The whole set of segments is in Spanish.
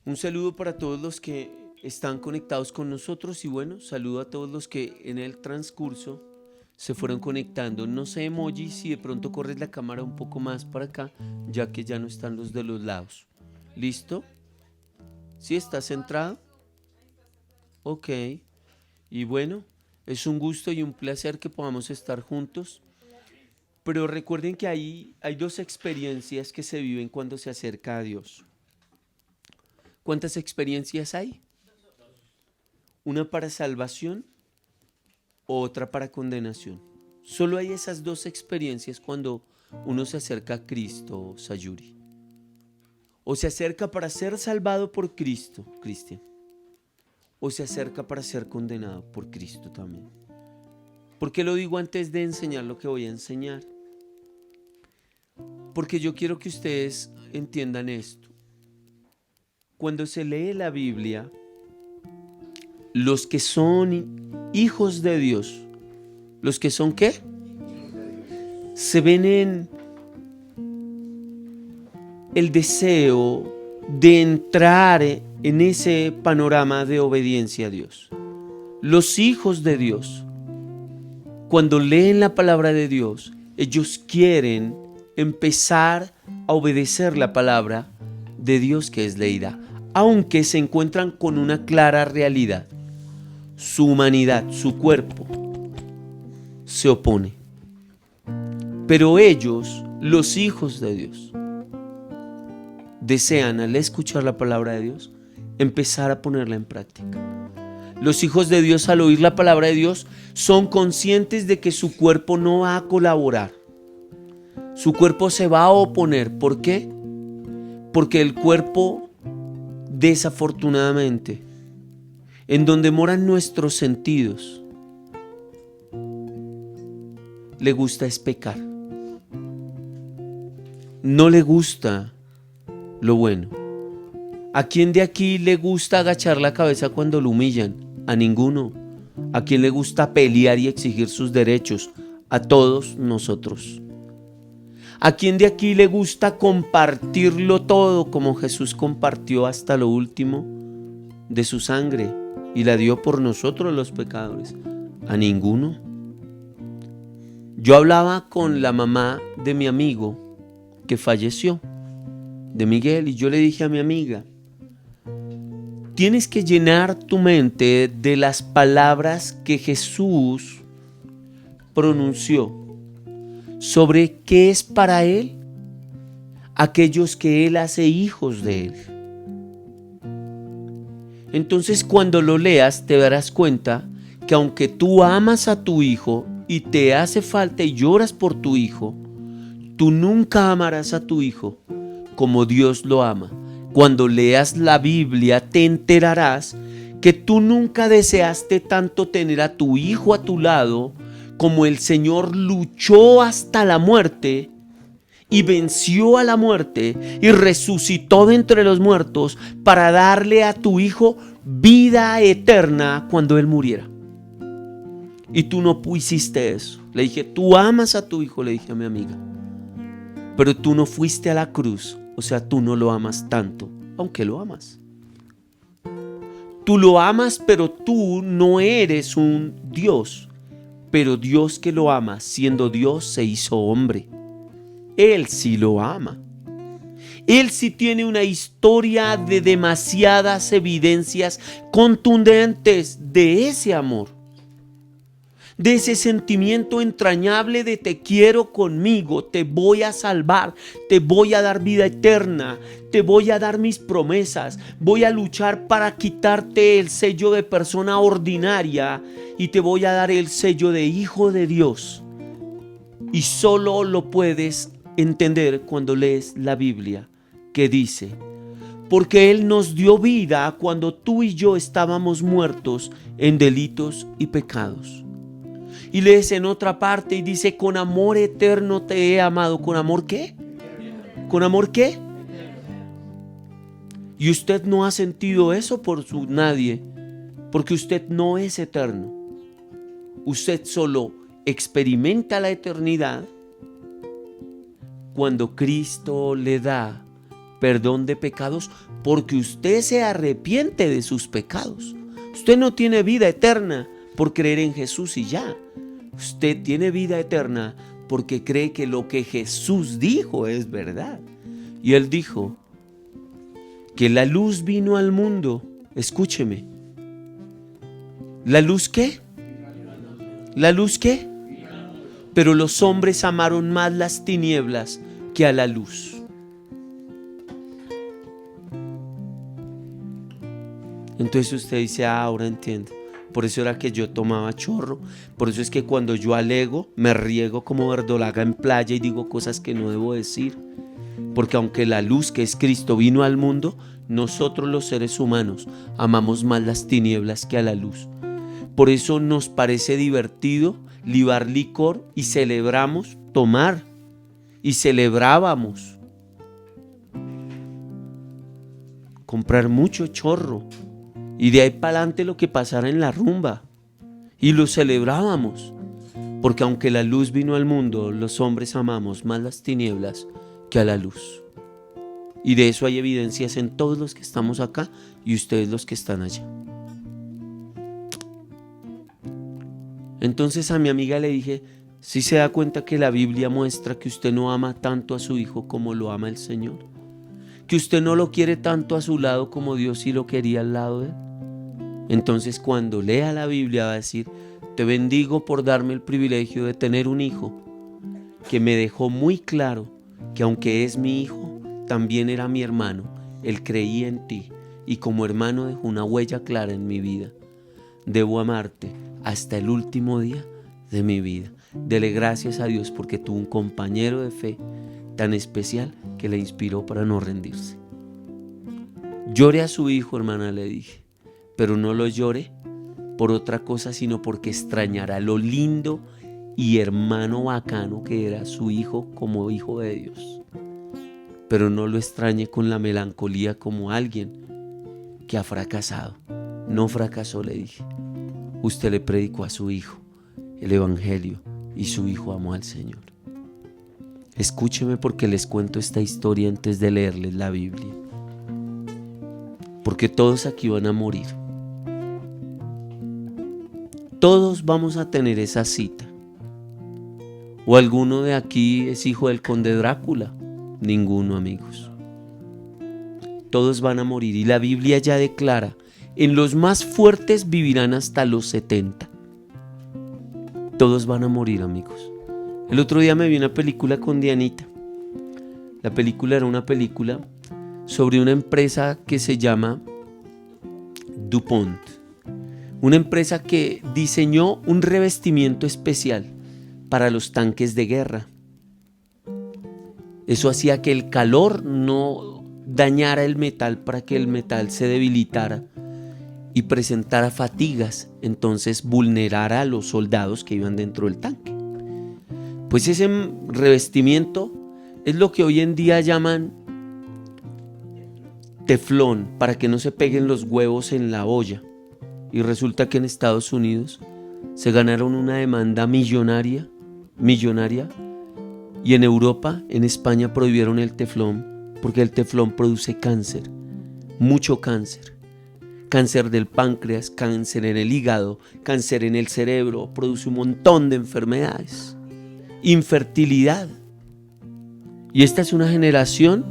Un saludo para todos los que están conectados con nosotros y bueno, saludo a todos los que en el transcurso se fueron conectando. No sé, emoji, si de pronto corres la cámara un poco más para acá, ya que ya no están los de los lados. ¿Listo? ¿Sí estás centrado? Ok. Y bueno, es un gusto y un placer que podamos estar juntos. Pero recuerden que hay dos experiencias que se viven cuando se acerca a Dios. ¿Cuántas experiencias hay? Una para salvación, otra para condenación. Solo hay esas dos experiencias cuando uno se acerca a Cristo, Sayuri. O se acerca para ser salvado por Cristo, Cristian. O se acerca para ser condenado por Cristo también. ¿Por qué lo digo antes de enseñar lo que voy a enseñar? Porque yo quiero que ustedes entiendan esto. Cuando se lee la Biblia, los que son hijos de Dios, ¿los que son qué? Se ven en el deseo de entrar en ese panorama de obediencia a Dios. Los hijos de Dios, cuando leen la palabra de Dios, ellos quieren empezar a obedecer la palabra de Dios que es leída, aunque se encuentran con una clara realidad. Su humanidad, su cuerpo, se opone. Pero ellos, los hijos de Dios, desean al escuchar la palabra de Dios empezar a ponerla en práctica. Los hijos de Dios al oír la palabra de Dios son conscientes de que su cuerpo no va a colaborar. Su cuerpo se va a oponer. ¿Por qué? Porque el cuerpo, desafortunadamente, en donde moran nuestros sentidos, le gusta es pecar. No le gusta lo bueno. ¿A quién de aquí le gusta agachar la cabeza cuando lo humillan? A ninguno. ¿A quién le gusta pelear y exigir sus derechos? A todos nosotros. ¿A quién de aquí le gusta compartirlo todo como Jesús compartió hasta lo último de su sangre y la dio por nosotros los pecadores? A ninguno. Yo hablaba con la mamá de mi amigo que falleció, de Miguel, y yo le dije a mi amiga: tienes que llenar tu mente de las palabras que Jesús pronunció sobre qué es para Él aquellos que Él hace hijos de Él. Entonces, cuando lo leas, te darás cuenta que aunque tú amas a tu hijo y te hace falta y lloras por tu hijo, tú nunca amarás a tu hijo como Dios lo ama. Cuando leas la Biblia, te enterarás que tú nunca deseaste tanto tener a tu hijo a tu lado como el Señor luchó hasta la muerte y venció a la muerte y resucitó de entre los muertos para darle a tu hijo vida eterna cuando él muriera. Y tú no hiciste eso. Le dije: tú amas a tu hijo, le dije a mi amiga, pero tú no fuiste a la cruz. O sea, tú no lo amas tanto, aunque lo amas. Tú lo amas, pero tú no eres un Dios. Pero Dios que lo ama, siendo Dios, se hizo hombre. Él sí lo ama. Él sí tiene una historia de demasiadas evidencias contundentes de ese amor, de ese sentimiento entrañable de te quiero conmigo, te voy a salvar, te voy a dar vida eterna, te voy a dar mis promesas, voy a luchar para quitarte el sello de persona ordinaria y te voy a dar el sello de hijo de Dios. Y solo lo puedes entender cuando lees la Biblia, que dice: porque Él nos dio vida cuando tú y yo estábamos muertos en delitos y pecados. Y lees en otra parte y dice: con amor eterno te he amado. ¿Con amor qué? ¿Con amor qué? Y usted no ha sentido eso por nadie, porque usted no es eterno. Usted solo experimenta la eternidad cuando Cristo le da perdón de pecados, porque usted se arrepiente de sus pecados. Usted no tiene vida eterna por creer en Jesús y ya. Usted tiene vida eterna porque cree que lo que Jesús dijo es verdad. Y Él dijo que la luz vino al mundo. Escúcheme. ¿La luz qué? ¿La luz qué? Pero los hombres amaron más las tinieblas que a la luz. Entonces usted dice, ahora entiendo. Por eso era que yo tomaba chorro. Por eso es que cuando yo alego, me riego como verdolaga en playa y digo cosas que no debo decir. Porque aunque la luz que es Cristo vino al mundo, nosotros los seres humanos amamos más las tinieblas que a la luz. Por eso nos parece divertido libar licor y celebramos tomar. Y celebrábamos comprar mucho chorro. Y de ahí para adelante lo que pasara en la rumba. Y lo celebrábamos. Porque aunque la luz vino al mundo, los hombres amamos más las tinieblas que a la luz. Y de eso hay evidencias en todos los que estamos acá y ustedes los que están allá. Entonces a mi amiga le dije, ¿sí se da cuenta que la Biblia muestra que usted no ama tanto a su hijo como lo ama el Señor? Que usted no lo quiere tanto a su lado como Dios sí lo quería al lado de él. Entonces cuando lea la Biblia va a decir, te bendigo por darme el privilegio de tener un hijo que me dejó muy claro que aunque es mi hijo, también era mi hermano. Él creía en ti y como hermano dejó una huella clara en mi vida. Debo amarte hasta el último día de mi vida. Dele gracias a Dios porque tuvo un compañero de fe tan especial que le inspiró para no rendirse. Llore a su hijo, hermana, le dije, pero no lo llore por otra cosa, sino porque extrañará lo lindo y hermano bacano que era su hijo como hijo de Dios. Pero no lo extrañe con la melancolía como alguien que ha fracasado. No fracasó, le dije. Usted le predicó a su hijo el evangelio y su hijo amó al Señor. Escúcheme porque les cuento esta historia antes de leerles la Biblia. Porque todos aquí van a morir. Todos vamos a tener esa cita. ¿O alguno de aquí es hijo del conde Drácula? Ninguno, amigos. Todos van a morir y la Biblia ya declara, en los más fuertes vivirán hasta los 70. Todos van a morir, amigos. El otro día me vi una película con Dianita. La película era una película sobre una empresa que se llama DuPont. Una empresa que diseñó un revestimiento especial para los tanques de guerra. Eso hacía que el calor no dañara el metal para que el metal se debilitara y presentara fatigas, entonces vulnerara a los soldados que iban dentro del tanque. Pues ese revestimiento es lo que hoy en día llaman teflón, para que no se peguen los huevos en la olla. Y resulta que en Estados Unidos se ganaron una demanda millonaria, y en Europa, en España prohibieron el teflón porque el teflón produce cáncer, mucho cáncer. Cáncer del páncreas, cáncer en el hígado, cáncer en el cerebro, produce un montón de enfermedades. Infertilidad. Y esta es una generación,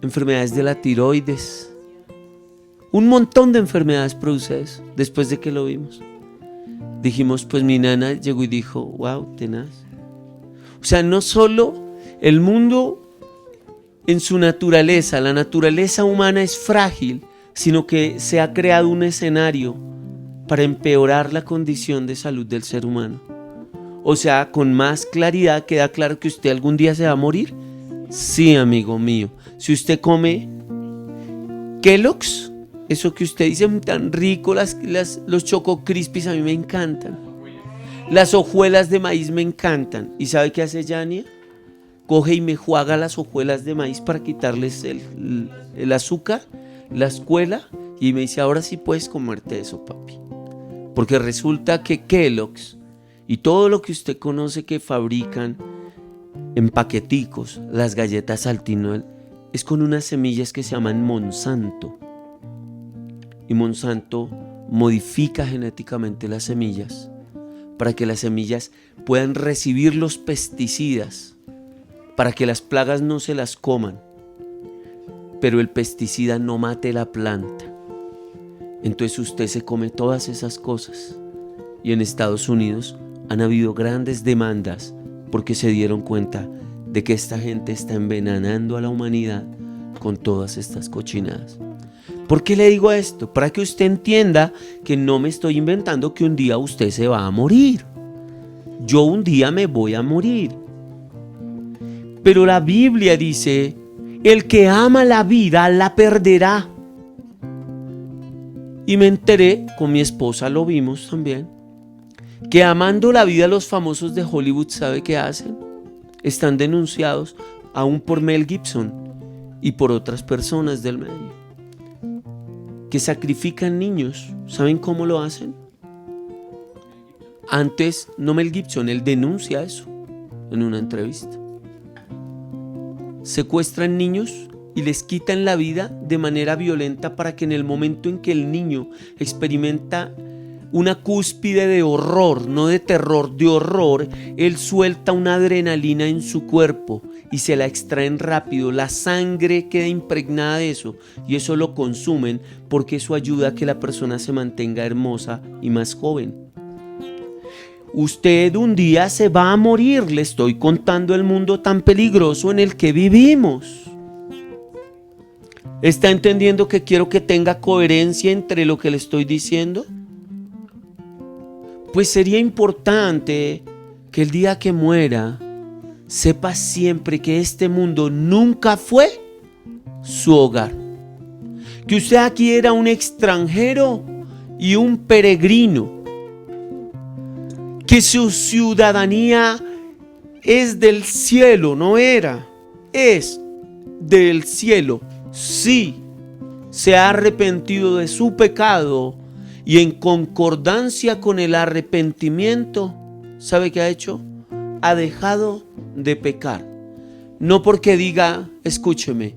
enfermedades de la tiroides. Un montón de enfermedades produce eso, después de que lo vimos. Dijimos, pues mi nana llegó y dijo, wow, tenaz. O sea, no solo el mundo en su naturaleza, la naturaleza humana es frágil, sino que se ha creado un escenario para empeorar la condición de salud del ser humano. O sea, con más claridad queda claro que usted algún día se va a morir. Sí, amigo mío. Si usted come Kellogg's, eso que usted dice tan rico, los Choco Crispies a mí me encantan. Las hojuelas de maíz me encantan. ¿Y sabe qué hace Yania? Coge y me juega las hojuelas de maíz para quitarles el azúcar, la escuela, y me dice, ahora sí puedes comerte eso, papi. Porque resulta que Kellogg's y todo lo que usted conoce que fabrican en paqueticos, las galletas Altinoel, es con unas semillas que se llaman Monsanto. Y Monsanto modifica genéticamente las semillas para que las semillas puedan recibir los pesticidas, para que las plagas no se las coman, pero el pesticida no mate la planta. Entonces usted se come todas esas cosas. Y en Estados Unidos han habido grandes demandas porque se dieron cuenta de que esta gente está envenenando a la humanidad con todas estas cochinadas. ¿Por qué le digo esto? Para que usted entienda que no me estoy inventando que un día usted se va a morir. Yo un día me voy a morir. Pero la Biblia dice, el que ama la vida la perderá. Y me enteré, con mi esposa lo vimos también, que amando la vida los famosos de Hollywood, ¿sabe qué hacen? Están denunciados aún por Mel Gibson y por otras personas del medio, que sacrifican niños. ¿Saben cómo lo hacen? Antes, no Mel Gibson, él denuncia eso en una entrevista. Secuestran niños y les quitan la vida de manera violenta para que en el momento en que el niño experimenta una cúspide de horror, no de terror, de horror, él suelta una adrenalina en su cuerpo y se la extraen rápido, la sangre queda impregnada de eso y eso lo consumen porque eso ayuda a que la persona se mantenga hermosa y más joven. Usted un día se va a morir, le estoy contando el mundo tan peligroso en el que vivimos. ¿Está entendiendo que quiero que tenga coherencia entre lo que le estoy diciendo? Pues sería importante que el día que muera sepa siempre que este mundo nunca fue su hogar. Que usted aquí era un extranjero y un peregrino. Que su ciudadanía es del cielo, no era, es del cielo. Sí, se ha arrepentido de su pecado y en concordancia con el arrepentimiento, ¿sabe qué ha hecho? Ha dejado de pecar. No porque diga, escúcheme,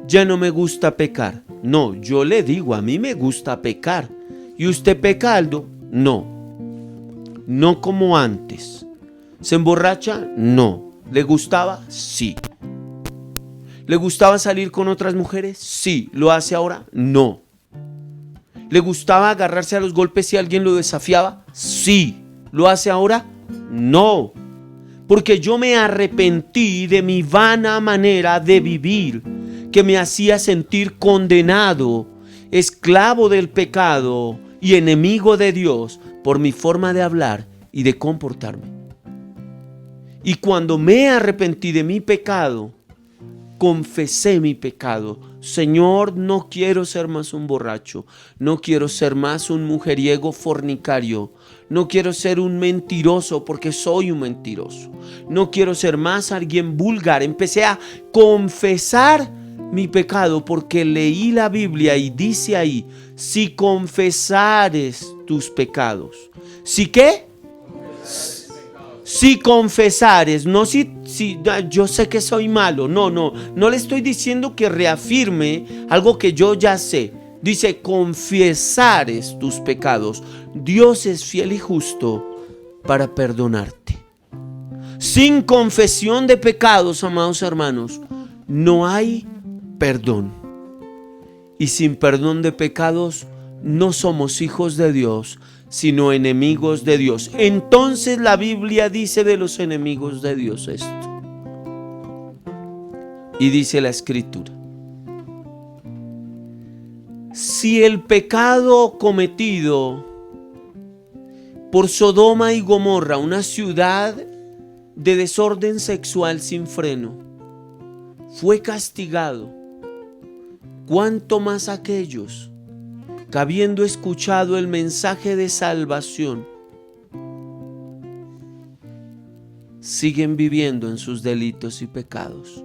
ya no me gusta pecar. No, yo le digo, a mí me gusta pecar. ¿Y usted peca, Aldo? No. No como antes. ¿Se emborracha? No. ¿Le gustaba? Sí. ¿Le gustaba salir con otras mujeres? Sí. ¿Lo hace ahora? No. ¿Le gustaba agarrarse a los golpes si alguien lo desafiaba? Sí. ¿Lo hace ahora? No. Porque yo me arrepentí de mi vana manera de vivir, que me hacía sentir condenado, esclavo del pecado y enemigo de Dios por mi forma de hablar y de comportarme. Y cuando me arrepentí de mi pecado, confesé mi pecado. Señor, no quiero ser más un borracho, no quiero ser más un mujeriego fornicario, no quiero ser un mentiroso porque soy un mentiroso, no quiero ser más alguien vulgar. Empecé a confesar mi pecado porque leí la Biblia y dice ahí, si confesares tus pecados. ¿Sí qué? Si confesares, no si yo sé que soy malo, no le estoy diciendo que reafirme algo que yo ya sé. Dice, confesares tus pecados. Dios es fiel y justo para perdonarte. Sin confesión de pecados, amados hermanos, no hay perdón. Y sin perdón de pecados, no somos hijos de Dios, sino enemigos de Dios. Entonces la Biblia dice de los enemigos de Dios esto. Y dice la Escritura: si el pecado cometido por Sodoma y Gomorra, una ciudad de desorden sexual sin freno, fue castigado, ¿cuánto más aquellos que, habiendo escuchado el mensaje de salvación, siguen viviendo en sus delitos y pecados?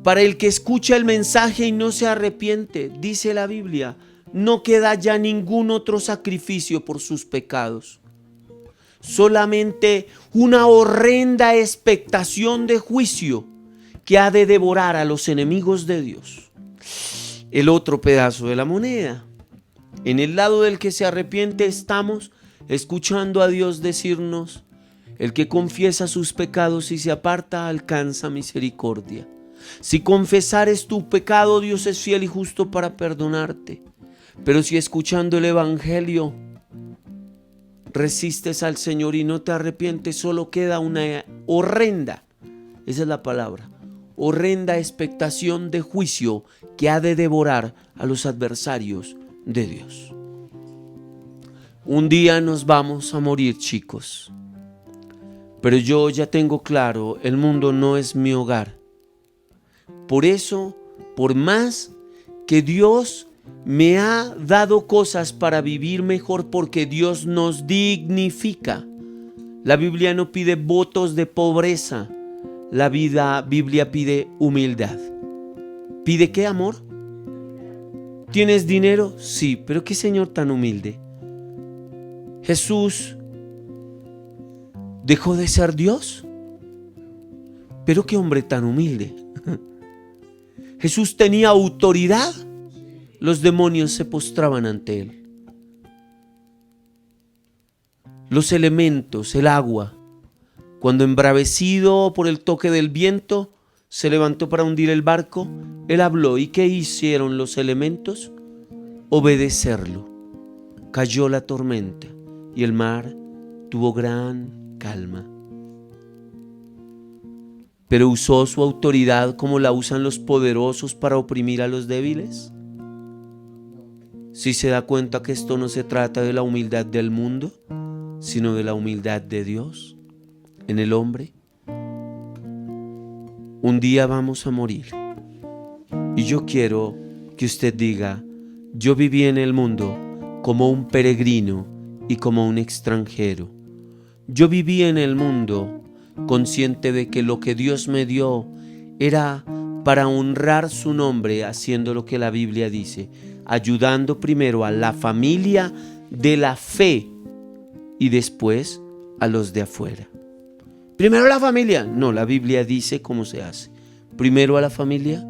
Para el que escucha el mensaje y no se arrepiente, dice la Biblia, no queda ya ningún otro sacrificio por sus pecados. solamente una horrenda expectación de juicio que ha de devorar a los enemigos de Dios. El otro pedazo de la moneda. En el lado del que se arrepiente estamos escuchando a Dios decirnos: el que confiesa sus pecados y se aparta alcanza misericordia. Si confesares tu pecado, Dios es fiel y justo para perdonarte. Pero si escuchando el Evangelio resistes al Señor y no te arrepientes, solo queda una horrenda, esa es la palabra, horrenda expectación de juicio que ha de devorar a los adversarios de Dios. Un día nos vamos a morir, chicos, pero yo ya tengo claro, el mundo no es mi hogar. Por eso, por más que Dios me ha dado cosas para vivir mejor, porque Dios nos dignifica. La Biblia no pide votos de pobreza. La Biblia pide humildad. ¿Pide qué, amor? ¿Tienes dinero? Sí, pero qué Señor tan humilde. Jesús dejó de ser Dios, pero qué hombre tan humilde. Jesús tenía autoridad. Los demonios se postraban ante él. Los elementos, el agua, cuando embravecido por el toque del viento, se levantó para hundir el barco, él habló. ¿Y qué hicieron los elementos? Obedecerlo. Cayó la tormenta y el mar tuvo gran calma. Pero usó su autoridad como la usan los poderosos para oprimir a los débiles. Si se da cuenta que esto no se trata de la humildad del mundo, sino de la humildad de Dios en el hombre. Un día vamos a morir. Y yo quiero que usted diga: yo viví en el mundo como un peregrino y como un extranjero. Yo viví en el mundo consciente de que lo que Dios me dio era para honrar su nombre, haciendo lo que la Biblia dice, ayudando primero a la familia de la fe y después a los de afuera. Primero la familia. No, la Biblia dice cómo se hace. Primero a la familia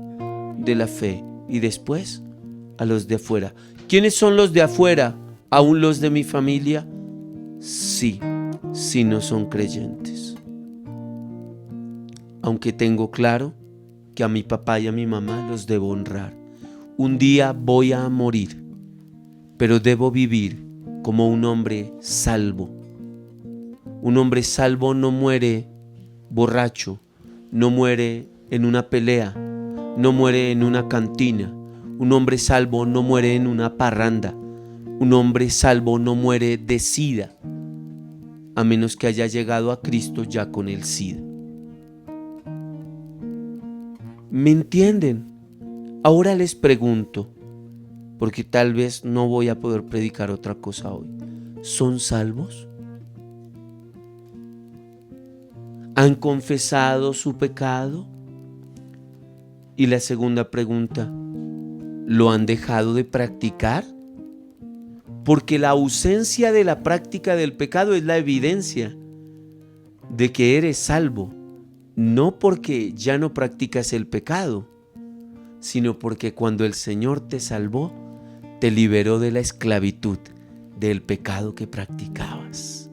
de la fe y después a los de afuera. ¿Quiénes son los de afuera? ¿Aún los de mi familia? Sí, sí, no son creyentes. Aunque tengo claro que a mi papá y a mi mamá los debo honrar. Un día voy a morir, pero debo vivir como un hombre salvo. Un hombre salvo no muere borracho, no muere en una pelea, no muere en una cantina. Un hombre salvo no muere en una parranda. Un hombre salvo no muere de sida, a menos que haya llegado a Cristo ya con el SIDA. ¿Me entienden? Ahora les pregunto, porque tal vez no voy a poder predicar otra cosa hoy. ¿Son salvos? ¿Han confesado su pecado? Y la segunda pregunta, ¿lo han dejado de practicar? Porque la ausencia de la práctica del pecado es la evidencia de que eres salvo, no porque ya no practicas el pecado, sino porque cuando el Señor te salvó, te liberó de la esclavitud del pecado que practicabas.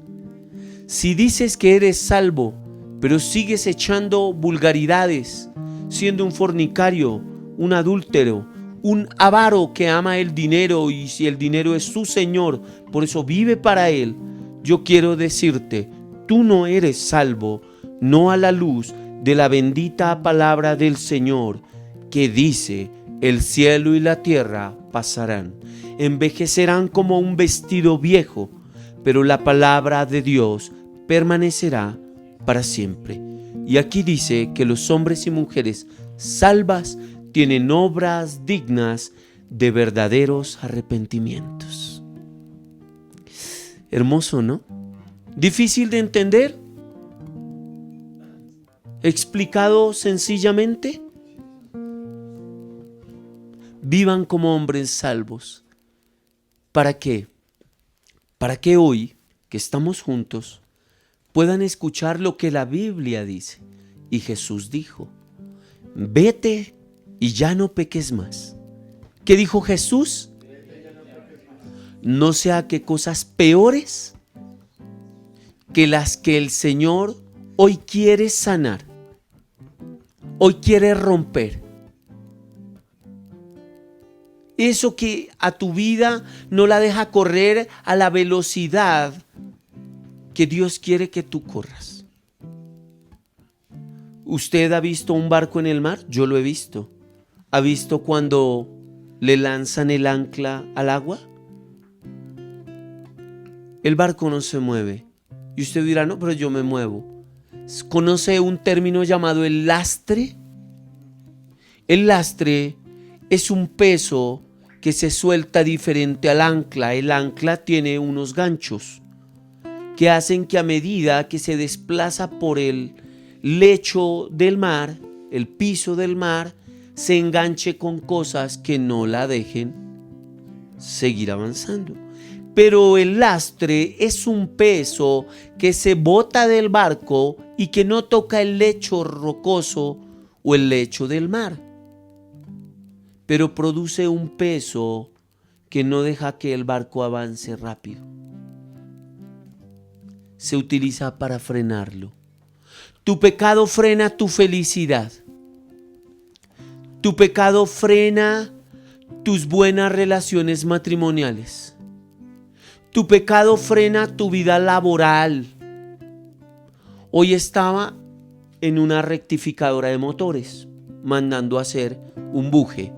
Si dices que eres salvo, pero sigues echando vulgaridades, siendo un fornicario, un adúltero, un avaro que ama el dinero, y si el dinero es su Señor, por eso vive para él, yo quiero decirte, tú no eres salvo, no a la luz de la bendita palabra del Señor, que dice: el cielo y la tierra pasarán, envejecerán como un vestido viejo, pero la palabra de Dios permanecerá para siempre. Y aquí dice que los hombres y mujeres salvas tienen obras dignas de verdaderos arrepentimientos. Hermoso, ¿no? ¿Difícil de entender? ¿Explicado sencillamente? Vivan como hombres salvos. ¿Para qué? Para que hoy, que estamos juntos, puedan escuchar lo que la Biblia dice. Y Jesús dijo, vete y ya no peques más. ¿Qué dijo Jesús? No sea que cosas peores que las que el Señor hoy quiere sanar, hoy quiere romper. Eso que a tu vida no la deja correr a la velocidad que Dios quiere que tú corras. ¿Usted ha visto un barco en el mar? Yo lo he visto. ¿Ha visto cuando le lanzan el ancla al agua? El barco no se mueve. Y usted dirá, no, pero yo me muevo. ¿Conoce un término llamado el lastre? El lastre es un peso que se suelta diferente al ancla. El ancla tiene unos ganchos que hacen que a medida que se desplaza por el lecho del mar, el piso del mar, se enganche con cosas que no la dejen seguir avanzando. Pero el lastre es un peso que se bota del barco y que no toca el lecho rocoso o el lecho del mar, pero produce un peso que no deja que el barco avance rápido. Se utiliza para frenarlo. Tu pecado frena tu felicidad. Tu pecado frena tus buenas relaciones matrimoniales. Tu pecado frena tu vida laboral. Hoy estaba en una rectificadora de motores, mandando a hacer un buje.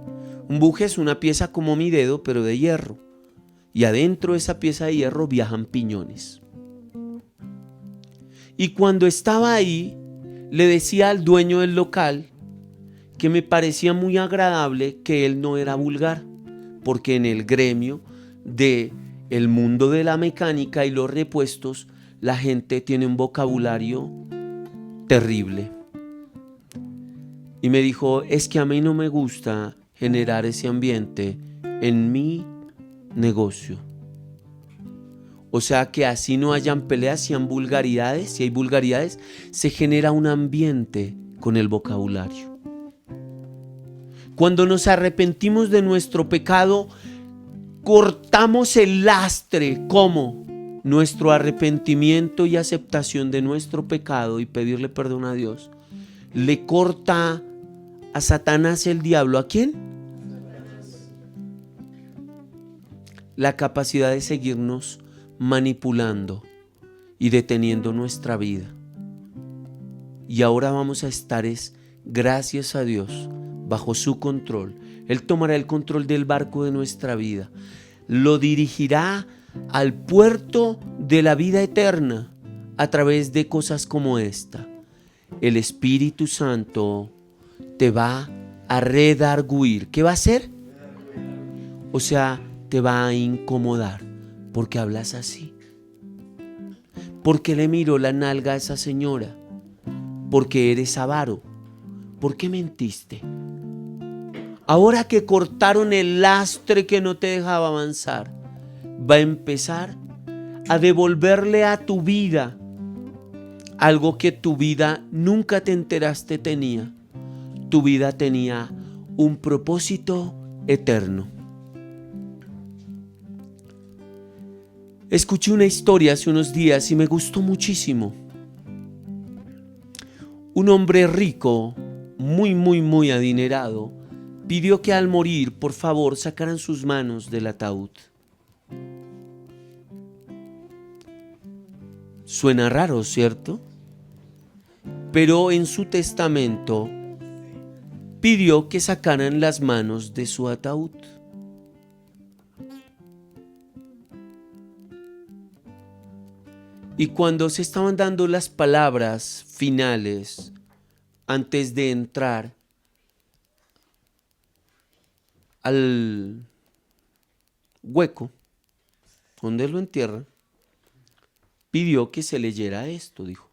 Un buje es una pieza como mi dedo, pero de hierro. Y adentro de esa pieza de hierro viajan piñones. Y cuando estaba ahí, le decía al dueño del local que me parecía muy agradable que él no era vulgar, porque en el gremio de el mundo de la mecánica y los repuestos, la gente tiene un vocabulario terrible. Y me dijo, es que a mí no me gusta generar ese ambiente en mi negocio. O sea que así no hayan peleas, si hay vulgaridades, se genera un ambiente con el vocabulario. Cuando nos arrepentimos de nuestro pecado, cortamos el lastre. ¿Cómo? Nuestro arrepentimiento y aceptación de nuestro pecado y pedirle perdón a Dios le corta a Satanás, el diablo. ¿A quién? La capacidad de seguirnos manipulando y deteniendo nuestra vida. Y ahora vamos a estar, gracias a Dios, bajo su control. Él tomará el control del barco de nuestra vida. Lo dirigirá al puerto de la vida eterna a través de cosas como esta. El Espíritu Santo te va a redarguir. ¿Qué va a hacer? O sea, te va a incomodar porque hablas así. ¿Por qué le miró la nalga a esa señora? Porque eres avaro. ¿Por qué mentiste? Ahora que cortaron el lastre que no te dejaba avanzar, va a empezar a devolverle a tu vida algo que tu vida nunca te enteraste tenía. Tu vida tenía un propósito eterno. Escuché una historia hace unos días y me gustó muchísimo. Un hombre rico, muy adinerado, pidió que al morir, por favor, sacaran sus manos del ataúd. Suena raro, ¿cierto? Pero en su testamento pidió que sacaran las manos de su ataúd. Y cuando se estaban dando las palabras finales, antes de entrar al hueco donde lo entierran, pidió que se leyera esto. Dijo: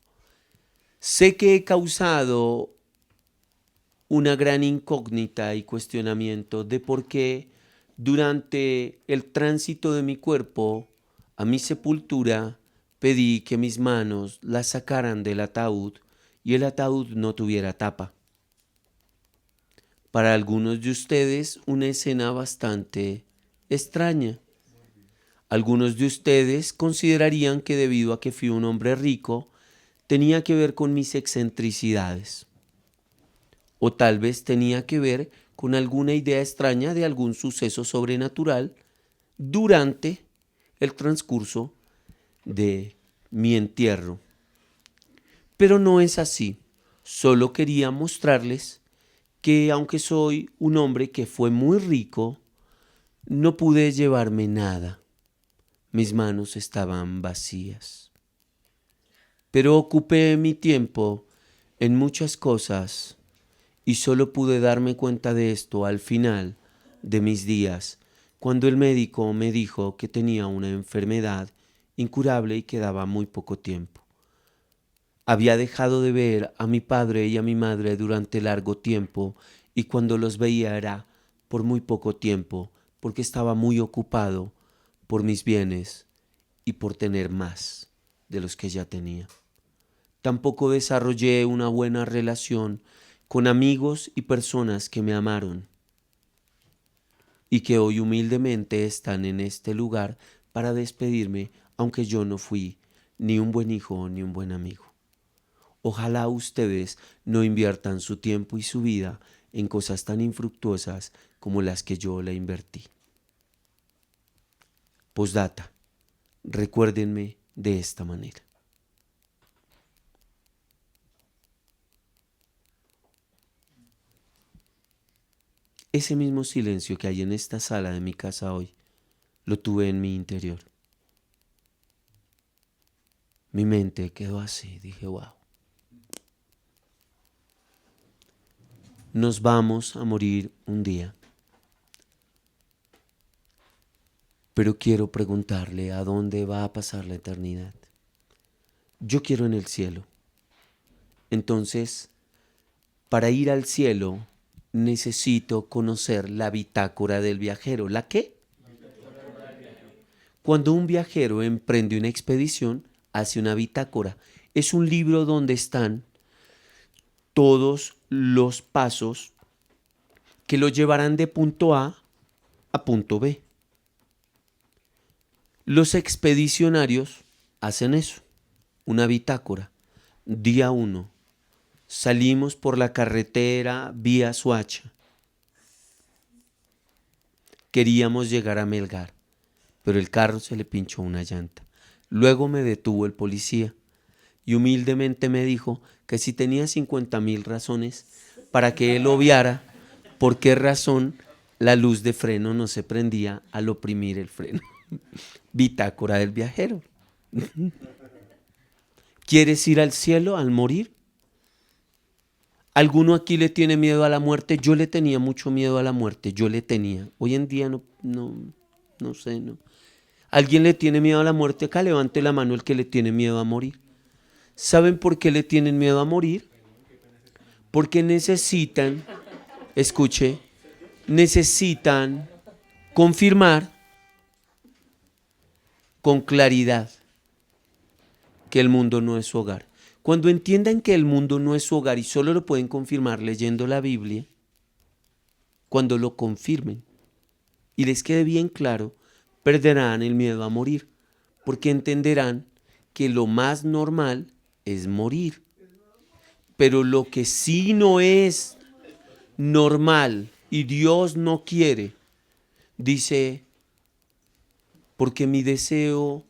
sé que he causado una gran incógnita y cuestionamiento de por qué durante el tránsito de mi cuerpo a mi sepultura pedí que mis manos las sacaran del ataúd y el ataúd no tuviera tapa. Para algunos de ustedes, una escena bastante extraña. Algunos de ustedes considerarían que debido a que fui un hombre rico, tenía que ver con mis excentricidades. O tal vez tenía que ver con alguna idea extraña de algún suceso sobrenatural durante el transcurso de mi entierro. Pero no es así. Solo quería mostrarles que aunque soy un hombre que fue muy rico, no pude llevarme nada. Mis manos estaban vacías. Pero ocupé mi tiempo en muchas cosas y solo pude darme cuenta de esto al final de mis días, cuando el médico me dijo que tenía una enfermedad incurable y quedaba muy poco tiempo. Había dejado de ver a mi padre y a mi madre durante largo tiempo y cuando los veía era por muy poco tiempo, porque estaba muy ocupado por mis bienes y por tener más de los que ya tenía. Tampoco desarrollé una buena relación con amigos y personas que me amaron y que hoy humildemente están en este lugar para despedirme, aunque yo no fui ni un buen hijo ni un buen amigo. Ojalá ustedes no inviertan su tiempo y su vida en cosas tan infructuosas como las que yo le invertí. Postdata, recuérdenme de esta manera. Ese mismo silencio que hay en esta sala de mi casa hoy, lo tuve en mi interior. Mi mente quedó así, dije, wow. Nos vamos a morir un día. Pero quiero preguntarle a dónde va a pasar la eternidad. Yo quiero en el cielo. Entonces, para ir al cielo, necesito conocer la bitácora del viajero. ¿La qué? Cuando un viajero emprende una expedición, hace una bitácora. Es un libro donde están todos los pasos que lo llevarán de punto A a punto B. Los expedicionarios hacen eso, una bitácora. Día 1. Salimos por la carretera vía Soacha. Queríamos llegar a Melgar, pero el carro se le pinchó una llanta. Luego me detuvo el policía y humildemente me dijo que si tenía 50,000 razones para que él obviara por qué razón la luz de freno no se prendía al oprimir el freno. Bitácora del viajero. ¿Quieres ir al cielo al morir? ¿Alguno aquí le tiene miedo a la muerte? Yo le tenía mucho miedo a la muerte, yo le tenía. Hoy en día no sé, no. ¿Alguien le tiene miedo a la muerte? Acá levante la mano el que le tiene miedo a morir. ¿Saben por qué le tienen miedo a morir? Porque necesitan, escuche, necesitan confirmar con claridad que el mundo no es su hogar. Cuando entiendan que el mundo no es su hogar y solo lo pueden confirmar leyendo la Biblia, cuando lo confirmen y les quede bien claro, perderán el miedo a morir, porque entenderán que lo más normal es morir. Pero lo que sí no es normal y Dios no quiere, dice, porque mi deseo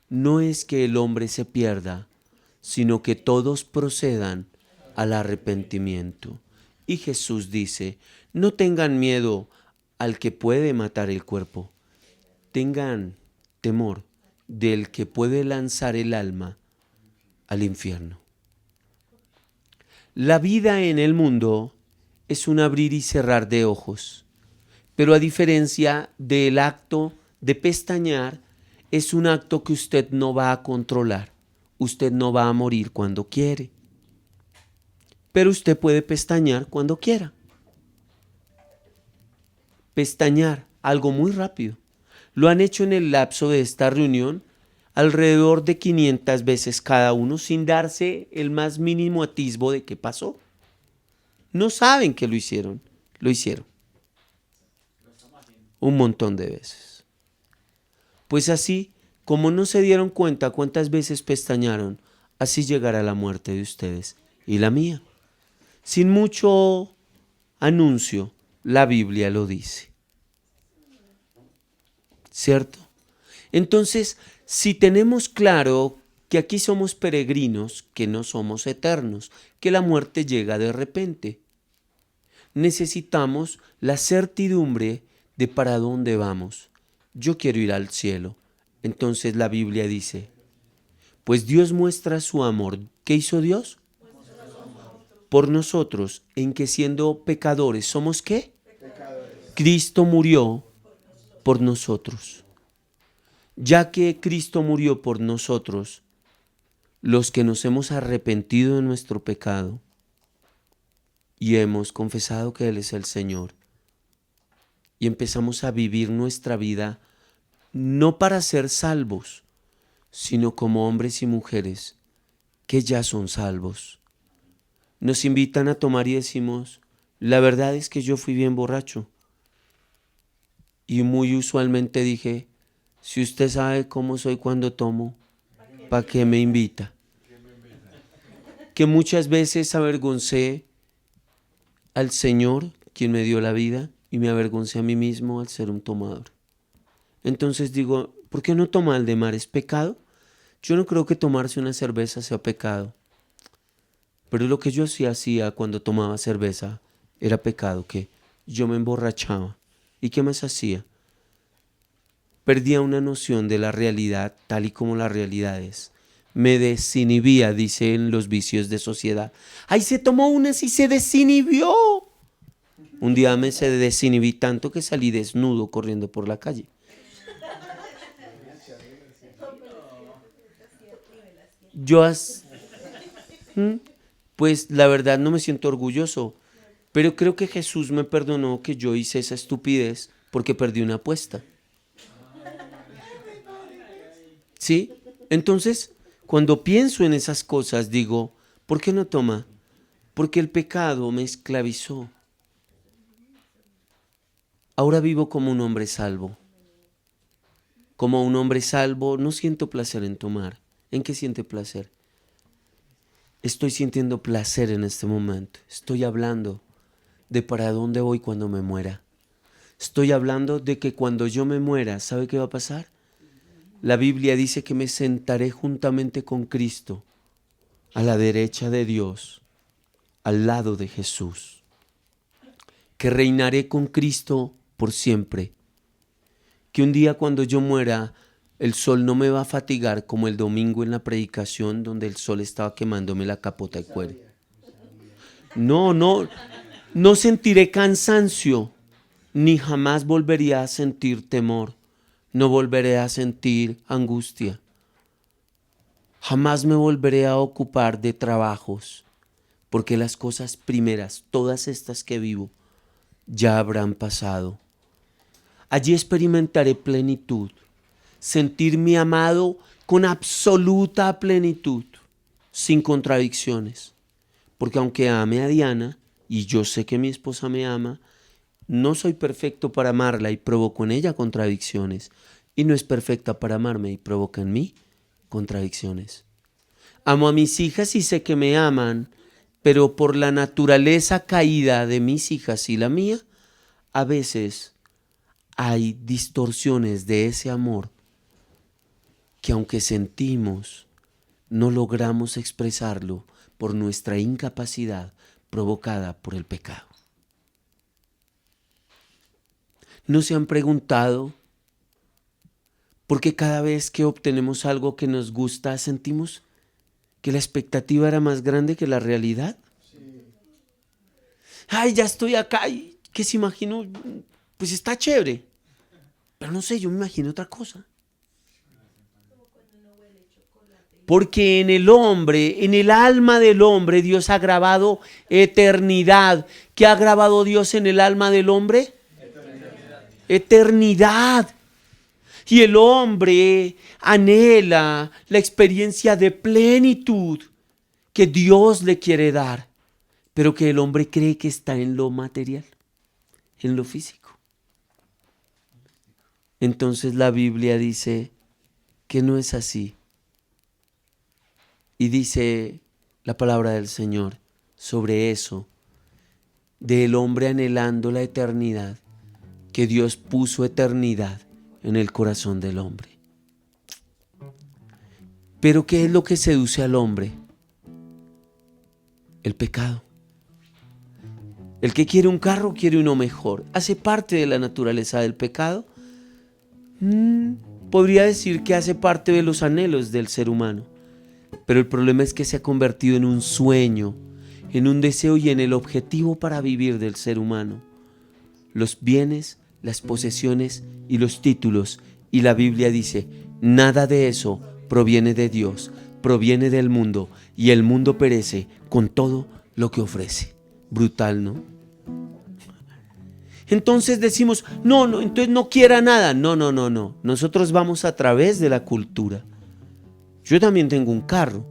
no es que el hombre se pierda, sino que todos procedan al arrepentimiento. Y Jesús dice, no tengan miedo al que puede matar el cuerpo, tengan temor del que puede lanzar el alma al infierno. La vida en el mundo es un abrir y cerrar de ojos, pero a diferencia del acto de pestañear, es un acto que usted no va a controlar. Usted no va a morir cuando quiere, pero usted puede pestañear cuando quiera. Pestañear, algo muy rápido. ¿Lo han hecho en el lapso de esta reunión? alrededor de 500 veces cada uno sin darse el más mínimo atisbo de qué pasó. No saben que lo hicieron. Lo hicieron. Un montón de veces. Pues así, como no se dieron cuenta cuántas veces pestañaron, así llegará la muerte de ustedes y la mía. Sin mucho anuncio, la Biblia lo dice. ¿Cierto? Entonces, si tenemos claro que aquí somos peregrinos, que no somos eternos, que la muerte llega de repente, necesitamos la certidumbre de para dónde vamos. Yo quiero ir al cielo. Entonces la Biblia dice, pues Dios muestra su amor. ¿Qué hizo Dios? Por nosotros, en que siendo pecadores, ¿somos qué? Pecadores. Cristo murió por nosotros. Ya que Cristo murió por nosotros, los que nos hemos arrepentido de nuestro pecado y hemos confesado que Él es el Señor y empezamos a vivir nuestra vida no para ser salvos, sino como hombres y mujeres que ya son salvos. Nos invitan a tomar y decimos, la verdad es que yo fui bien borracho. Y muy usualmente dije, si usted sabe cómo soy cuando tomo, ¿para qué me invita? Que muchas veces avergoncé al Señor, quien me dio la vida, y me avergoncé a mí mismo al ser un tomador. Entonces digo, ¿por qué no tomar de mar? ¿Es pecado? Yo no creo que tomarse una cerveza sea pecado. Pero lo que yo sí hacía cuando tomaba cerveza era pecado, que yo me emborrachaba. ¿Y qué más hacía? Perdía una noción de la realidad tal y como la realidad es. Me desinhibía, dicen los vicios de sociedad. ¡Ay, se tomó una y se desinhibió! Un día me se desinhibí tanto que salí desnudo corriendo por la calle. Pues la verdad no me siento orgulloso, pero creo que Jesús me perdonó que yo hice esa estupidez porque perdí una apuesta. ¿Sí? Entonces, cuando pienso en esas cosas, digo, ¿por qué no toma? Porque el pecado me esclavizó. Ahora vivo como un hombre salvo. Como un hombre salvo, no siento placer en tomar. ¿En qué siente placer? Estoy sintiendo placer en este momento. Estoy hablando de para dónde voy cuando me muera. Estoy hablando de que cuando yo me muera, ¿sabe qué va a pasar? La Biblia dice que me sentaré juntamente con Cristo a la derecha de Dios, al lado de Jesús. Que reinaré con Cristo por siempre. Que un día cuando yo muera, el sol no me va a fatigar como el domingo en la predicación donde el sol estaba quemándome la capota de cuero. No sentiré cansancio, ni jamás volvería a sentir temor, no volveré a sentir angustia. Jamás me volveré a ocupar de trabajos, porque las cosas primeras, todas estas que vivo, ya habrán pasado. Allí experimentaré plenitud. Sentirme amado con absoluta plenitud, sin contradicciones. Porque aunque ame a Diana, y yo sé que mi esposa me ama, no soy perfecto para amarla y provoco en ella contradicciones. Y no es perfecta para amarme y provoca en mí contradicciones. Amo a mis hijas y sé que me aman, pero por la naturaleza caída de mis hijas y la mía, a veces hay distorsiones de ese amor que aunque sentimos, no logramos expresarlo por nuestra incapacidad provocada por el pecado. ¿No se han preguntado por qué cada vez que obtenemos algo que nos gusta sentimos que la expectativa era más grande que la realidad? Sí. Ay, ya estoy acá y ¿qué se imaginó? Pues está chévere, pero no sé, yo me imagino otra cosa. Porque en el hombre, en el alma del hombre, Dios ha grabado eternidad. ¿Qué ha grabado Dios en el alma del hombre? Eternidad. Y el hombre anhela la experiencia de plenitud que Dios le quiere dar, pero que el hombre cree que está en lo material, en lo físico. Entonces la Biblia dice que no es así. Y dice la palabra del Señor sobre eso, del hombre anhelando la eternidad, que Dios puso eternidad en el corazón del hombre. Pero ¿qué es lo que seduce al hombre? El pecado. El que quiere un carro quiere uno mejor. ¿Hace parte de la naturaleza del pecado? Podría decir que hace parte de los anhelos del ser humano. Pero el problema es que se ha convertido en un sueño, en un deseo y en el objetivo para vivir del ser humano. Los bienes, las posesiones y los títulos. Y la Biblia dice, nada de eso proviene de Dios, proviene del mundo, y el mundo perece con todo lo que ofrece. Brutal, ¿no? Entonces decimos, no, entonces no quiera nada. No. Nosotros vamos a través de la cultura. Yo también tengo un carro.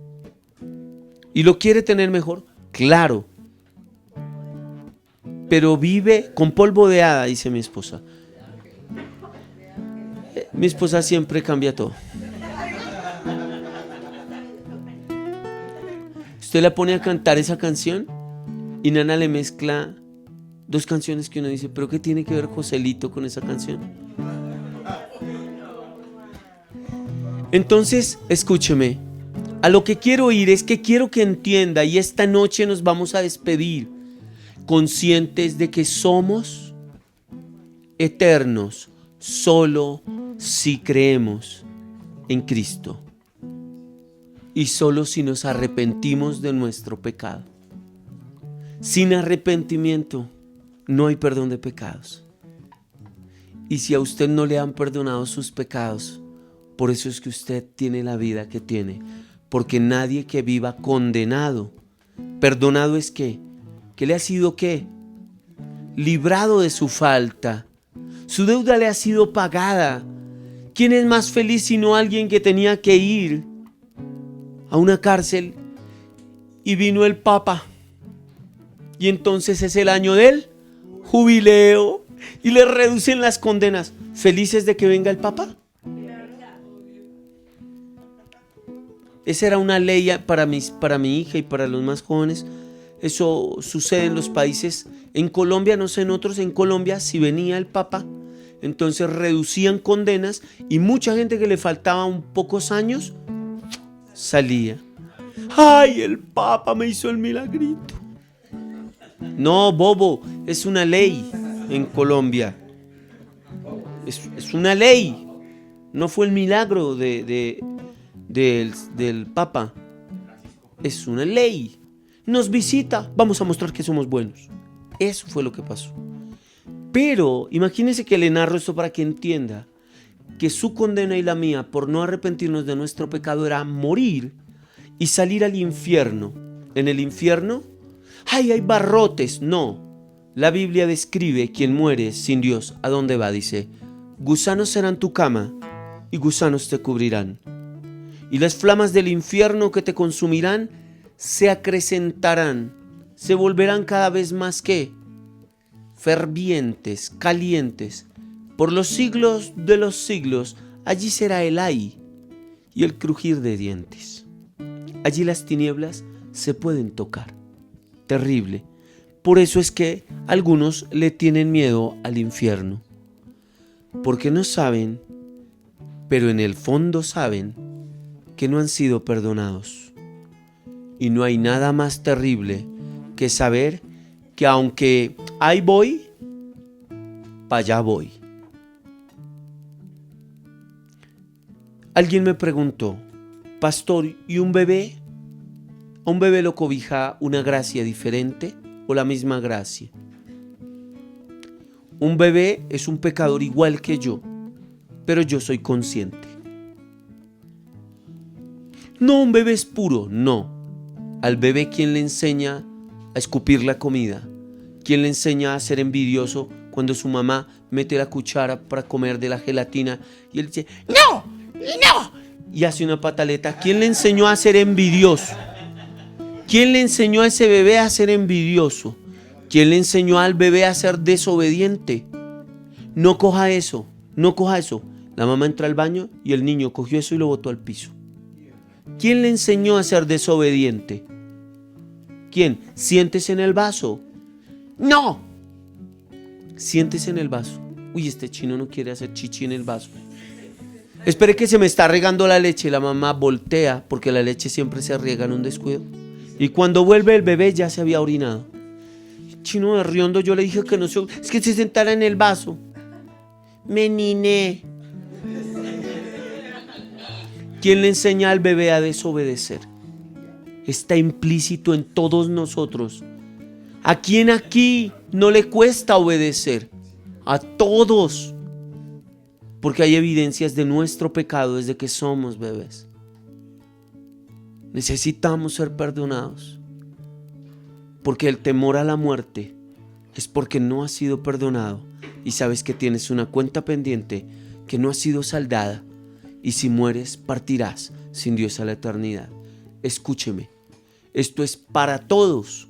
¿Y lo quiere tener mejor? Claro. Pero vive con polvo de hada, dice mi esposa. Mi esposa siempre cambia todo. Usted la pone a cantar esa canción y Nana le mezcla dos canciones que uno dice, ¿pero qué tiene que ver Joselito con esa canción? Entonces, escúcheme, a lo que quiero ir es que quiero que entienda, y esta noche nos vamos a despedir conscientes de que somos eternos solo si creemos en Cristo y solo si nos arrepentimos de nuestro pecado. Sin arrepentimiento no hay perdón de pecados. Y si a usted no le han perdonado sus pecados, por eso es que usted tiene la vida que tiene. Porque nadie que viva condenado, perdonado es que le ha sido ¿qué? Librado de su falta. Su deuda le ha sido pagada. ¿Quién es más feliz sino alguien que tenía que ir a una cárcel y vino el Papa? Y entonces es el año del jubileo y le reducen las condenas. ¿Felices de que venga el Papa? Esa era una ley para mi hija y para los más jóvenes. Eso sucede en los países. En Colombia, no sé en otros, en Colombia si venía el Papa, entonces reducían condenas y mucha gente que le faltaban pocos años salía. ¡Ay, el Papa me hizo el milagrito! No, bobo, es una ley en Colombia. Es una ley. No fue el milagro del Papa. Es una ley. Nos visita, vamos a mostrar que somos buenos. Eso fue lo que pasó. Pero imagínense que le narro esto para que entienda que su condena y la mía por no arrepentirnos de nuestro pecado era morir y salir al infierno. En el infierno, ¡ay, hay barrotes! No. La Biblia describe quien muere sin Dios. ¿A dónde va? Dice, gusanos serán tu cama y gusanos te cubrirán. Y las flamas del infierno que te consumirán se acrecentarán, se volverán cada vez más ¿qué? Fervientes, calientes. Por los siglos de los siglos, allí será el ay y el crujir de dientes. Allí las tinieblas se pueden tocar. Terrible. Por eso es que algunos le tienen miedo al infierno. Porque no saben, pero en el fondo saben que no han sido perdonados. Y no hay nada más terrible que saber que aunque ahí voy, para allá voy. Alguien me preguntó, pastor, ¿y un bebé? ¿A un bebé lo cobija una gracia diferente o la misma gracia? Un bebé es un pecador igual que yo, pero yo soy consciente. No, un bebé es puro, no. Al bebé, ¿quién le enseña a escupir la comida? ¿Quién le enseña a ser envidioso cuando su mamá mete la cuchara para comer de la gelatina y él dice, ¡no! ¡No! Y hace una pataleta. ¿Quién le enseñó a ser envidioso? ¿Quién le enseñó a ese bebé a ser envidioso? ¿Quién le enseñó al bebé a ser desobediente? No coja eso, no coja eso. La mamá entró al baño y el niño cogió eso y lo botó al piso. ¿Quién le enseñó a ser desobediente? ¿Quién? Siéntese en el vaso. ¡No! Siéntese en el vaso. Uy, este chino no quiere hacer chichi en el vaso. Espere que se me está regando la leche. La mamá voltea porque la leche siempre se riega en un descuido. Y cuando vuelve el bebé ya se había orinado. El chino de riondo, yo le dije que no se... Es que se sentara en el vaso. Me niné. ¿Quién le enseña al bebé a desobedecer? Está implícito en todos nosotros. ¿A quién aquí no le cuesta obedecer? A todos. Porque hay evidencias de nuestro pecado desde que somos bebés. Necesitamos ser perdonados. Porque el temor a la muerte es porque no has sido perdonado y sabes que tienes una cuenta pendiente que no ha sido saldada, y si mueres partirás sin Dios a la eternidad. Escúcheme, esto es para todos.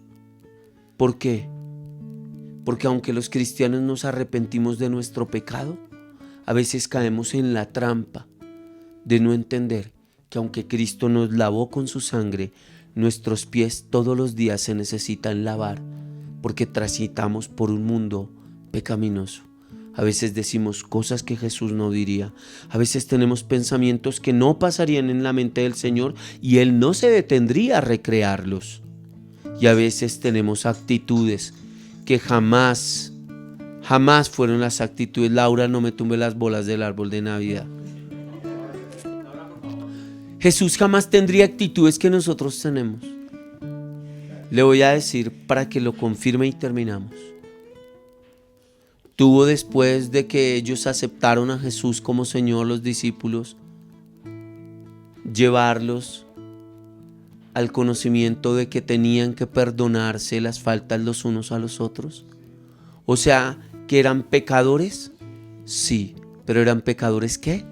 ¿Por qué? Porque aunque los cristianos nos arrepentimos de nuestro pecado, a veces caemos en la trampa de no entender que aunque Cristo nos lavó con su sangre, nuestros pies todos los días se necesitan lavar, porque transitamos por un mundo pecaminoso. A veces decimos cosas que Jesús no diría. A veces tenemos pensamientos que no pasarían en la mente del Señor y Él no se detendría a recrearlos. Y a veces tenemos actitudes que jamás fueron las actitudes. Laura, no me tumbe las bolas del árbol de Navidad. Jesús jamás tendría actitudes que nosotros tenemos. Le voy a decir para que lo confirme y terminamos. Tuvo, después de que ellos aceptaron a Jesús como Señor, los discípulos, llevarlos al conocimiento de que tenían que perdonarse las faltas los unos a los otros. O sea, que eran pecadores, sí, pero eran pecadores ¿qué?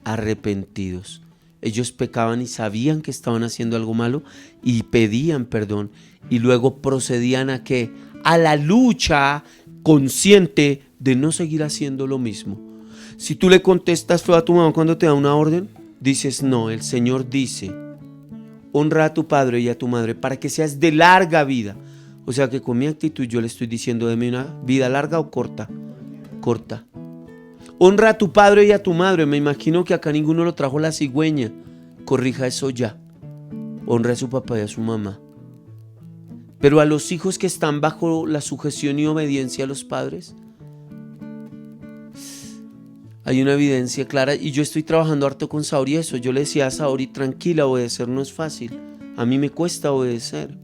Arrepentidos. Ellos pecaban y sabían que estaban haciendo algo malo y pedían perdón y luego procedían a ¿qué? A la lucha consciente de no seguir haciendo lo mismo. Si tú le contestas feo a tu mamá cuando te da una orden, dices no, el Señor dice, honra a tu padre y a tu madre para que seas de larga vida. O sea que con mi actitud yo le estoy diciendo, deme una vida larga o corta. Corta. Honra a tu padre y a tu madre. Me imagino que acá ninguno lo trajo la cigüeña. Corrija eso ya. Honra a su papá y a su mamá. Pero a los hijos que están bajo la sujeción y obediencia a los padres, hay una evidencia clara. Y yo estoy trabajando harto con Saori eso. Yo le decía a Saori, tranquila, obedecer no es fácil. A mí me cuesta obedecer.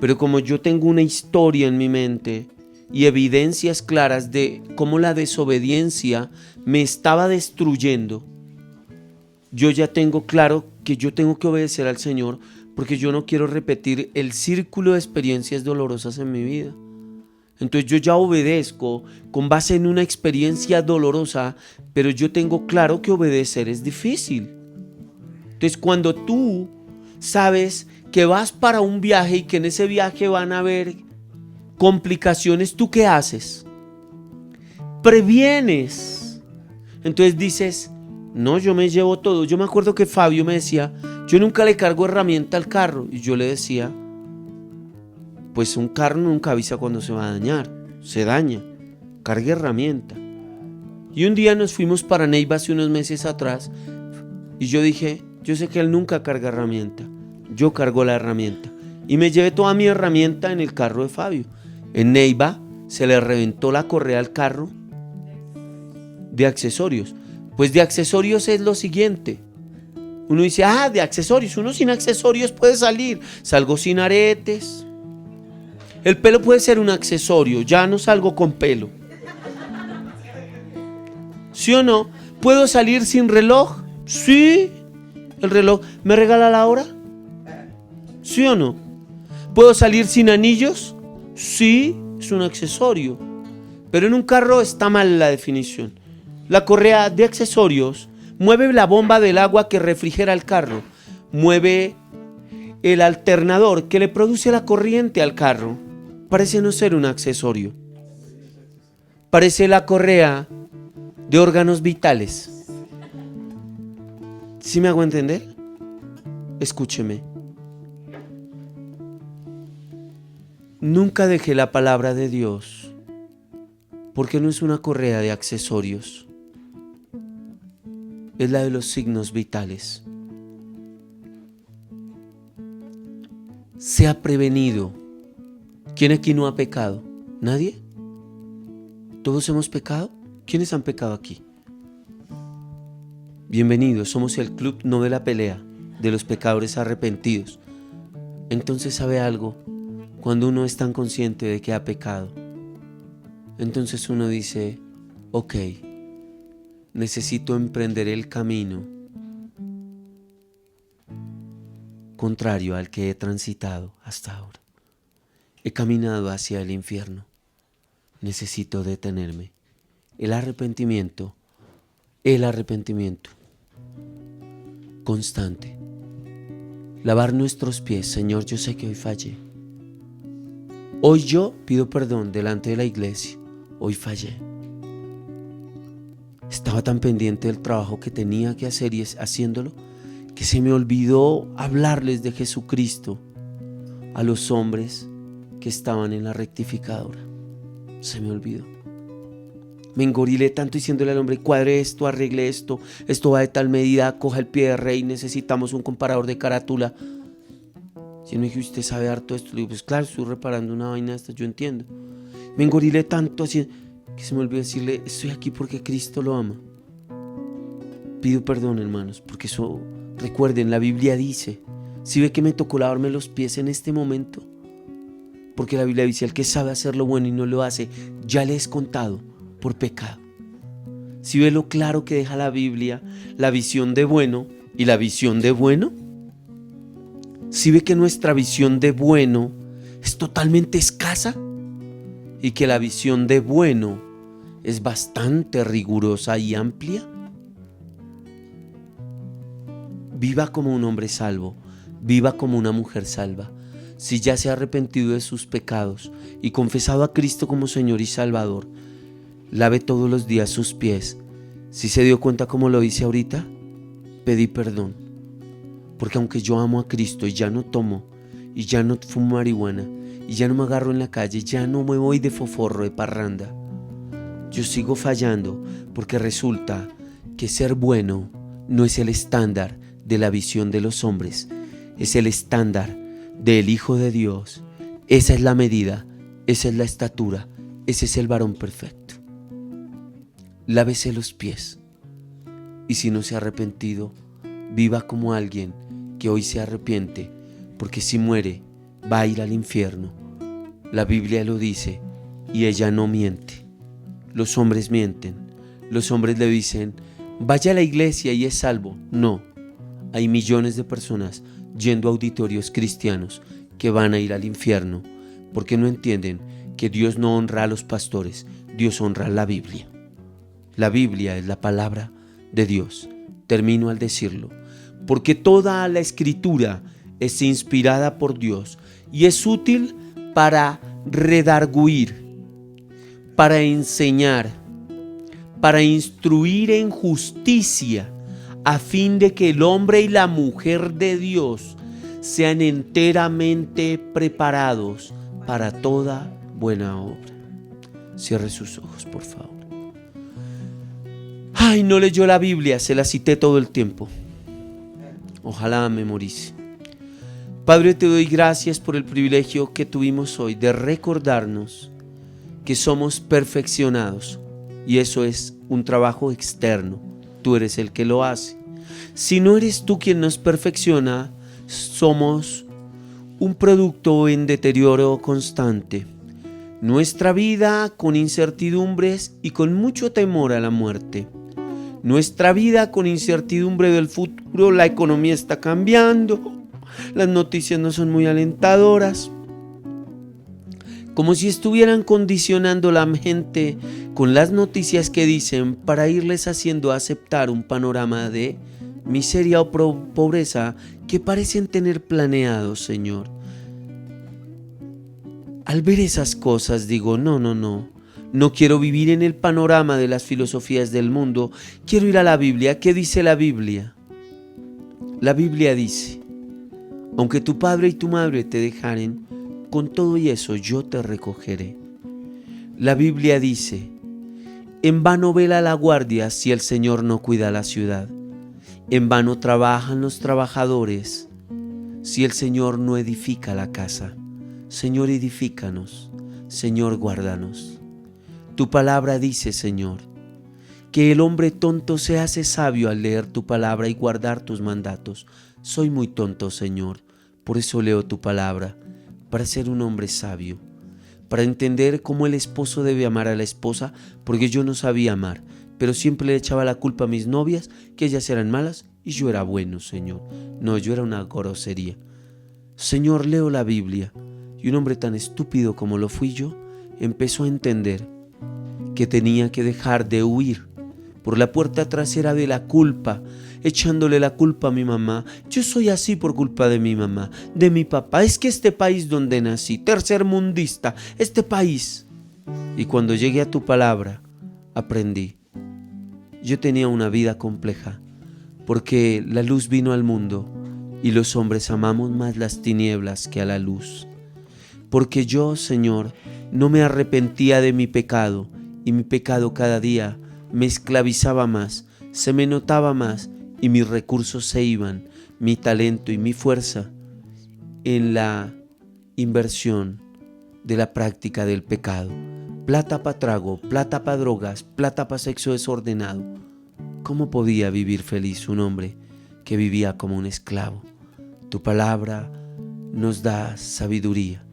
Pero como yo tengo una historia en mi mente y evidencias claras de cómo la desobediencia me estaba destruyendo, yo ya tengo claro que yo tengo que obedecer al Señor porque yo no quiero repetir el círculo de experiencias dolorosas en mi vida. Entonces yo ya obedezco con base en una experiencia dolorosa, pero yo tengo claro que obedecer es difícil. Entonces cuando tú sabes que vas para un viaje y que en ese viaje van a haber complicaciones, ¿tú qué haces? Previenes. Entonces dices, no, yo me llevo todo. Yo me acuerdo que Fabio me decía, yo nunca le cargo herramienta al carro. Y yo le decía, pues un carro nunca avisa cuando se va a dañar, se daña, cargue herramienta. Y un día nos fuimos para Neiva hace unos meses atrás y yo dije, yo sé que él nunca carga herramienta, yo cargo la herramienta. Y me llevé toda mi herramienta en el carro de Fabio. En Neiva se le reventó la correa al carro de accesorios. Pues de accesorios es lo siguiente. Uno dice, de accesorios, uno sin accesorios puede salir. Salgo sin aretes. El pelo puede ser un accesorio, ya no salgo con pelo. ¿Sí o no? ¿Puedo salir sin reloj? Sí. ¿El reloj me regala la hora? ¿Sí o no? ¿Puedo salir sin anillos? Sí, es un accesorio. Pero en un carro está mal la definición. La correa de accesorios mueve la bomba del agua que refrigera el carro, mueve el alternador que le produce la corriente al carro. Parece no ser un accesorio. Parece la correa de órganos vitales. ¿Sí me hago entender? Escúcheme. Nunca deje la palabra de Dios, porque no es una correa de accesorios. Es la de los signos vitales. Sea prevenido. ¿Quién aquí no ha pecado? ¿Nadie? ¿Todos hemos pecado? ¿Quiénes han pecado aquí? Bienvenidos, somos el club no de la pelea, de los pecadores arrepentidos. Entonces, ¿sabe algo? Cuando uno es tan consciente de que ha pecado, entonces uno dice, ok, necesito emprender el camino contrario al que he transitado hasta ahora. He caminado hacia el infierno. Necesito detenerme. El arrepentimiento constante. Lavar nuestros pies. Señor, yo sé que hoy fallé. Hoy yo pido perdón delante de la iglesia. Hoy fallé. Estaba tan pendiente del trabajo que tenía que hacer y haciéndolo, que se me olvidó hablarles de Jesucristo a los hombres que estaban en la rectificadora. Se me olvidó. Me engorilé tanto diciéndole al hombre, cuadre esto, arregle esto, esto va de tal medida, coja el pie de rey, necesitamos un comparador de carátula. Si me dijo, ¿usted sabe harto esto? Le digo, pues claro, estoy reparando una vaina de esta, yo entiendo. Me engorilé tanto así que se me olvidó decirle, estoy aquí porque Cristo lo ama. Pido perdón, hermanos, porque eso, recuerden, la Biblia dice, si ve que me tocó lavarme los pies en este momento, porque la Biblia dice, el que sabe hacer lo bueno y no lo hace, ya le es contado por pecado. Si ve lo claro que deja la Biblia, la visión de bueno y la visión de bueno, si ve que nuestra visión de bueno es totalmente escasa y que la visión de bueno es bastante rigurosa y amplia, viva como un hombre salvo, viva como una mujer salva. Si ya se ha arrepentido de sus pecados y confesado a Cristo como Señor y Salvador, lave todos los días sus pies. Si se dio cuenta como lo hice ahorita, pedí perdón. Porque aunque yo amo a Cristo y ya no tomo, y ya no fumo marihuana, y ya no me agarro en la calle, ya no me voy de foforro, de parranda, yo sigo fallando porque resulta que ser bueno no es el estándar de la visión de los hombres, es el estándar del Hijo de Dios. Esa es la medida, esa es la estatura, ese es el varón perfecto. Lávese los pies y si no se ha arrepentido, viva como alguien que hoy se arrepiente, porque si muere va a ir al infierno. La Biblia lo dice y ella no miente. Los hombres mienten. Los hombres le dicen, vaya a la iglesia y es salvo. No, hay millones de personas yendo a auditorios cristianos que van a ir al infierno porque no entienden que Dios no honra a los pastores, Dios honra a la Biblia. La Biblia es la palabra de Dios. Termino al decirlo, porque toda la escritura es inspirada por Dios y es útil para redarguir, para enseñar, para instruir en justicia, a fin de que el hombre y la mujer de Dios sean enteramente preparados para toda buena obra. Cierre sus ojos, por favor. Ay, no leyó la Biblia, se la cité todo el tiempo. Ojalá memorice. Padre, te doy gracias por el privilegio que tuvimos hoy de recordarnos que somos perfeccionados y eso es un trabajo externo. Tú eres el que lo hace. Si no eres tú quien nos perfecciona, somos un producto en deterioro constante. Nuestra vida con incertidumbres y con mucho temor a la muerte. Nuestra vida con incertidumbre del futuro, la economía está cambiando, las noticias no son muy alentadoras. como si estuvieran condicionando la gente con las noticias que dicen para irles haciendo aceptar un panorama de miseria o pobreza que parecen tener planeado, Señor. Al ver esas cosas digo, no quiero vivir en el panorama de las filosofías del mundo, quiero ir a la Biblia. ¿Qué dice la Biblia? La Biblia dice, aunque tu padre y tu madre te dejaren, con todo y eso yo te recogeré. La Biblia dice, en vano vela la guardia si el Señor no cuida la ciudad. En vano trabajan los trabajadores si el Señor no edifica la casa. Señor, edifícanos. Señor, guárdanos. Tu palabra dice, Señor, que el hombre tonto se hace sabio al leer tu palabra y guardar tus mandatos. Soy muy tonto, Señor, por eso leo tu palabra, para ser un hombre sabio, para entender cómo el esposo debe amar a la esposa, porque yo no sabía amar, pero siempre le echaba la culpa a mis novias, que ellas eran malas y yo era bueno, Señor. No, yo era una grosería. Señor, leo la Biblia y un hombre tan estúpido como lo fui yo, empezó a entender que tenía que dejar de huir por la puerta trasera de la culpa, echándole la culpa a mi mamá. Yo soy así por culpa de mi mamá, de mi papá. Es que este país donde nací, tercermundista, este país. Y cuando llegué a tu palabra, aprendí. Yo tenía una vida compleja, porque la luz vino al mundo y los hombres amamos más las tinieblas que a la luz. Porque yo, Señor, no me arrepentía de mi pecado, y mi pecado cada día me esclavizaba más, se me notaba más y mis recursos se iban, mi talento y mi fuerza en la inversión de la práctica del pecado. Plata para trago, plata para drogas, plata para sexo desordenado. ¿Cómo podía vivir feliz un hombre que vivía como un esclavo? Tu palabra nos da sabiduría.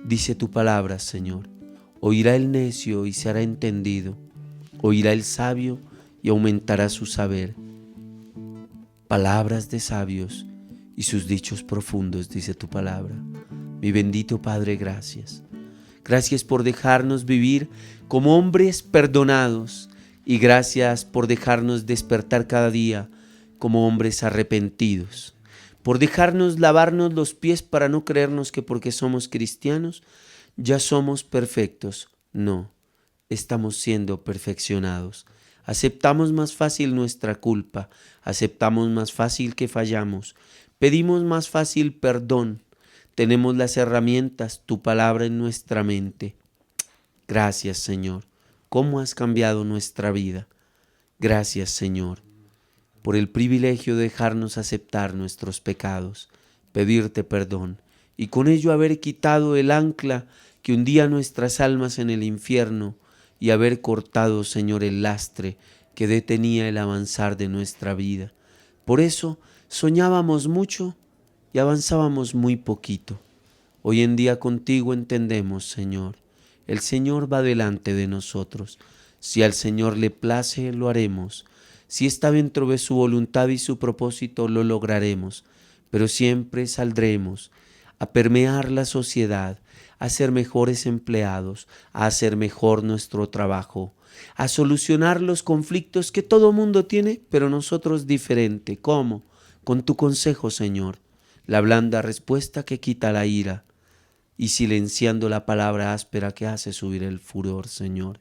Dice tu palabra, Señor, oirá el necio y se hará entendido. Oirá el sabio y aumentará su saber. Palabras de sabios y sus dichos profundos, dice tu palabra. Mi bendito Padre, gracias. Gracias por dejarnos vivir como hombres perdonados y gracias por dejarnos despertar cada día como hombres arrepentidos. Por dejarnos lavarnos los pies para no creernos que porque somos cristianos ya somos perfectos. No. Estamos siendo perfeccionados. Aceptamos más fácil nuestra culpa, aceptamos más fácil que fallamos, pedimos más fácil perdón, tenemos las herramientas, tu palabra en nuestra mente. Gracias, Señor, cómo has cambiado nuestra vida. Gracias, Señor, por el privilegio de dejarnos aceptar nuestros pecados, pedirte perdón y con ello haber quitado el ancla que hundía nuestras almas en el infierno y haber cortado, Señor, el lastre que detenía el avanzar de nuestra vida. Por eso soñábamos mucho y avanzábamos muy poquito. Hoy en día contigo entendemos, Señor, el Señor va delante de nosotros. Si al Señor le place, lo haremos. Si está dentro de su voluntad y su propósito, lo lograremos. Pero siempre saldremos a permear la sociedad, a ser mejores empleados, a hacer mejor nuestro trabajo, a solucionar los conflictos que todo mundo tiene, pero nosotros diferente. ¿Cómo? Con tu consejo, Señor, la blanda respuesta que quita la ira y silenciando la palabra áspera que hace subir el furor, Señor.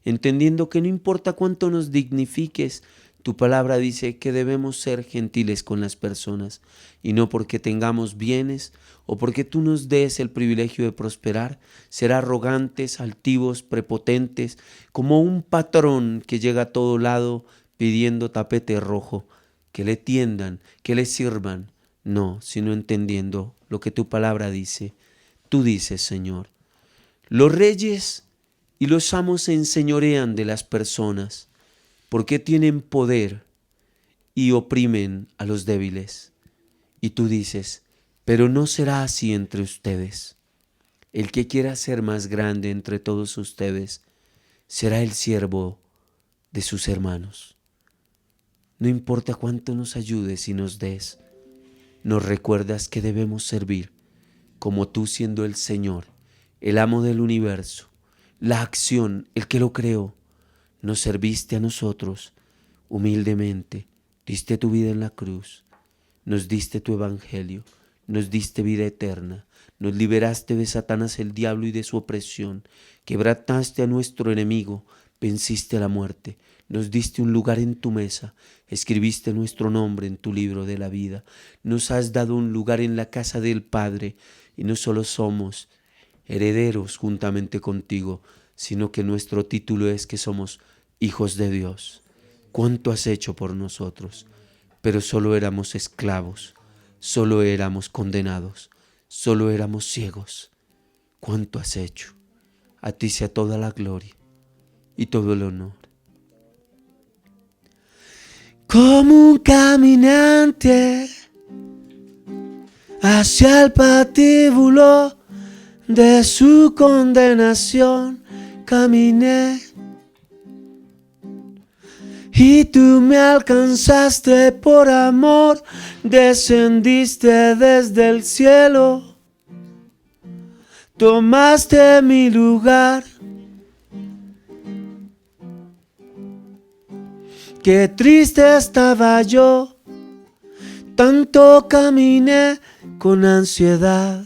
Entendiendo que no importa cuánto nos dignifiques, tu palabra dice que debemos ser gentiles con las personas y no porque tengamos bienes o porque tú nos des el privilegio de prosperar, ser arrogantes, altivos, prepotentes, como un patrón que llega a todo lado pidiendo tapete rojo, que le tiendan, que le sirvan. No, sino entendiendo lo que tu palabra dice. Tú dices, Señor, los reyes y los amos se enseñorean de las personas porque tienen poder y oprimen a los débiles. Y tú dices, pero no será así entre ustedes. El que quiera ser más grande entre todos ustedes será el siervo de sus hermanos. No importa cuánto nos ayudes y nos des, nos recuerdas que debemos servir como tú siendo el Señor, el amo del universo, la acción, el que lo creó, nos serviste a nosotros humildemente, diste tu vida en la cruz, nos diste tu evangelio, nos diste vida eterna, nos liberaste de Satanás el diablo y de su opresión, quebrantaste a nuestro enemigo, venciste a la muerte, nos diste un lugar en tu mesa, escribiste nuestro nombre en tu libro de la vida, nos has dado un lugar en la casa del Padre y no solo somos herederos juntamente contigo, sino que nuestro título es que somos hijos de Dios. ¿Cuánto has hecho por nosotros? Pero solo éramos esclavos, solo éramos condenados, solo éramos ciegos. ¿Cuánto has hecho? A ti sea toda la gloria y todo el honor. Como un caminante hacia el patíbulo de su condenación, caminé y tú me alcanzaste por amor, descendiste desde el cielo, tomaste mi lugar. Qué triste estaba yo, tanto caminé con ansiedad,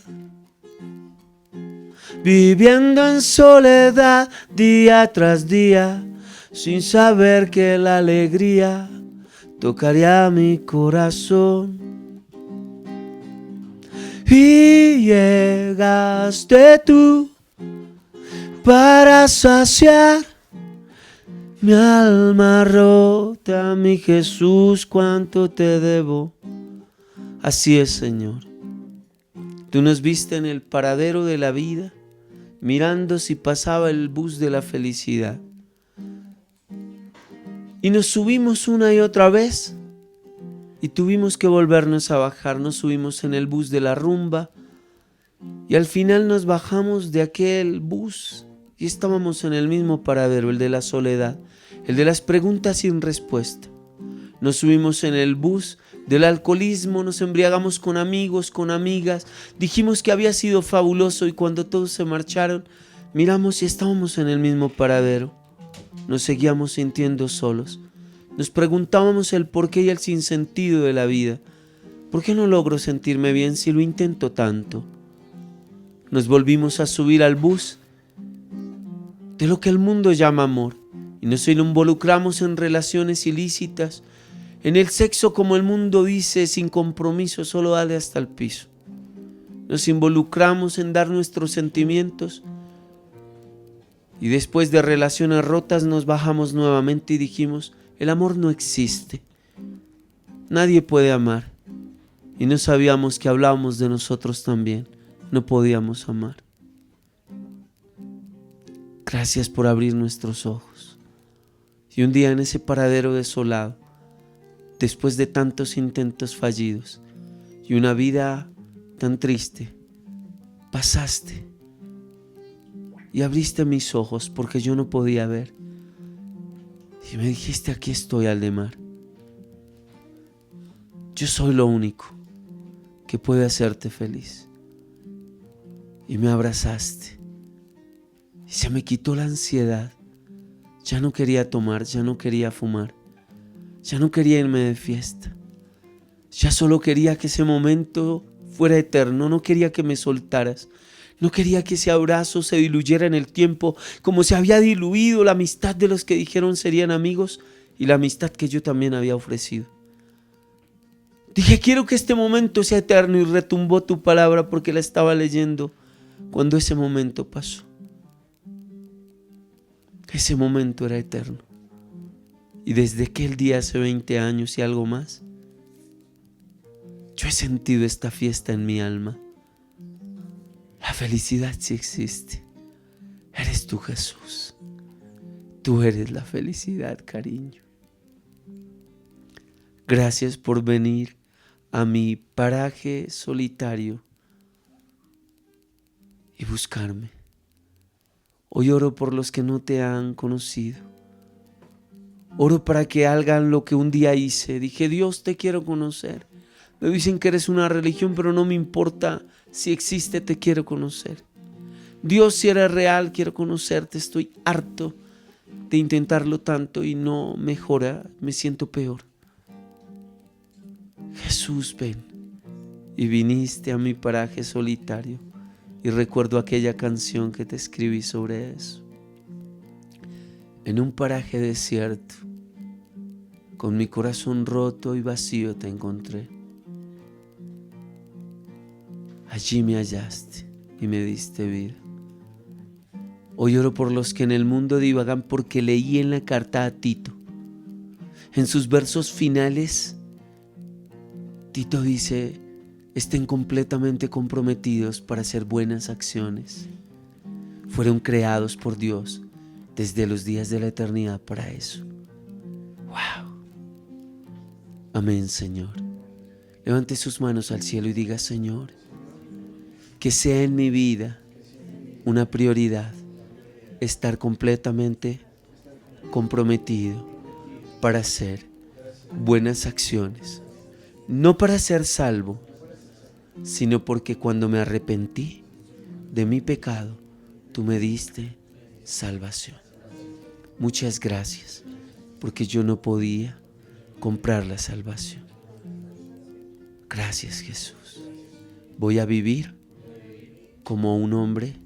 viviendo en soledad día tras día, sin saber que la alegría tocaría mi corazón. Y llegaste tú para saciar mi alma rota, mi Jesús, cuánto te debo. Así es, Señor. Tú nos viste en el paradero de la vida, mirando si pasaba el bus de la felicidad. Y nos subimos una y otra vez y tuvimos que volvernos a bajar. Nos subimos en el bus de la rumba y al final nos bajamos de aquel bus y estábamos en el mismo paradero, el de la soledad, el de las preguntas sin respuesta. Nos subimos en el bus del alcoholismo, nos embriagamos con amigos, con amigas, dijimos que había sido fabuloso y cuando todos se marcharon, miramos y estábamos en el mismo paradero. Nos seguíamos sintiendo solos. Nos preguntábamos el porqué y el sinsentido de la vida. ¿Por qué no logro sentirme bien si lo intento tanto? Nos volvimos a subir al bus de lo que el mundo llama amor y nos involucramos en relaciones ilícitas, en el sexo como el mundo dice, sin compromiso, solo dale hasta el piso. Nos involucramos en dar nuestros sentimientos y después de relaciones rotas nos bajamos nuevamente y dijimos, el amor no existe, nadie puede amar. Y no sabíamos que hablábamos de nosotros también, no podíamos amar. Gracias por abrir nuestros ojos. Y un día en ese paradero desolado, después de tantos intentos fallidos y una vida tan triste, pasaste y abriste mis ojos porque yo no podía ver. Y me dijiste, aquí estoy, Aldemar. Yo soy lo único que puede hacerte feliz. Y me abrazaste. Y se me quitó la ansiedad. Ya no quería tomar, ya no quería fumar. Ya no quería irme de fiesta. Ya solo quería que ese momento fuera eterno. No quería que me soltaras. No quería que ese abrazo se diluyera en el tiempo, como se había diluido la amistad de los que dijeron serían amigos y la amistad que yo también había ofrecido. Dije, quiero que este momento sea eterno y retumbó tu palabra porque la estaba leyendo cuando ese momento pasó. Ese momento era eterno. Y desde aquel día hace 20 años y algo más, yo he sentido esta fiesta en mi alma. La felicidad sí existe. Eres tú, Jesús. Tú eres la felicidad, cariño. Gracias por venir a mi paraje solitario y buscarme. Hoy oro por los que no te han conocido. Oro para que hagan lo que un día hice. Dije, Dios, te quiero conocer. Me dicen que eres una religión, pero no me importa si existe, te quiero conocer. Dios, si eres real, quiero conocerte, estoy harto de intentarlo tanto y no mejora, me siento peor. Jesús, ven. Y viniste a mi paraje solitario y recuerdo aquella canción que te escribí sobre eso. En un paraje desierto, con mi corazón roto y vacío te encontré. Allí me hallaste y me diste vida. Hoy oro por los que en el mundo divagan, porque leí en la carta a Tito. En sus versos finales, Tito dice: estén completamente comprometidos para hacer buenas acciones. Fueron creados por Dios desde los días de la eternidad para eso. ¡Wow! Amén, Señor. Levante sus manos al cielo y diga: Señor, que sea en mi vida una prioridad estar completamente comprometido para hacer buenas acciones, no para ser salvo, sino porque cuando me arrepentí de mi pecado, tú me diste salvación. Muchas gracias, porque yo no podía comprar la salvación. Gracias, Jesús. Voy a vivir como un hombre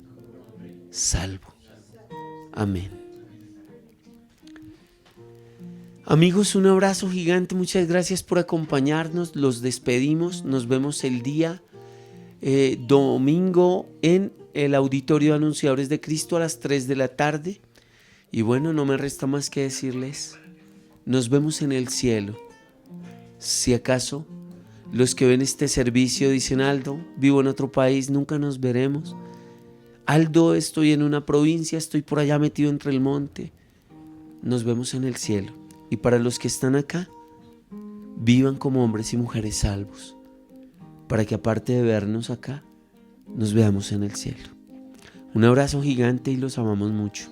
salvo. Amén. Amigos, un abrazo gigante. Muchas gracias por acompañarnos. Los despedimos. Nos vemos el día domingo en el Auditorio de Anunciadores de Cristo a las 3 de la tarde. Y bueno, no me resta más que decirles: nos vemos en el cielo. Si acaso los que ven este servicio dicen: Aldo, vivo en otro país, nunca nos veremos. Aldo, estoy en una provincia, estoy por allá metido entre el monte. Nos vemos en el cielo. Y para los que están acá, vivan como hombres y mujeres salvos, para que aparte de vernos acá, nos veamos en el cielo. Un abrazo gigante y los amamos mucho.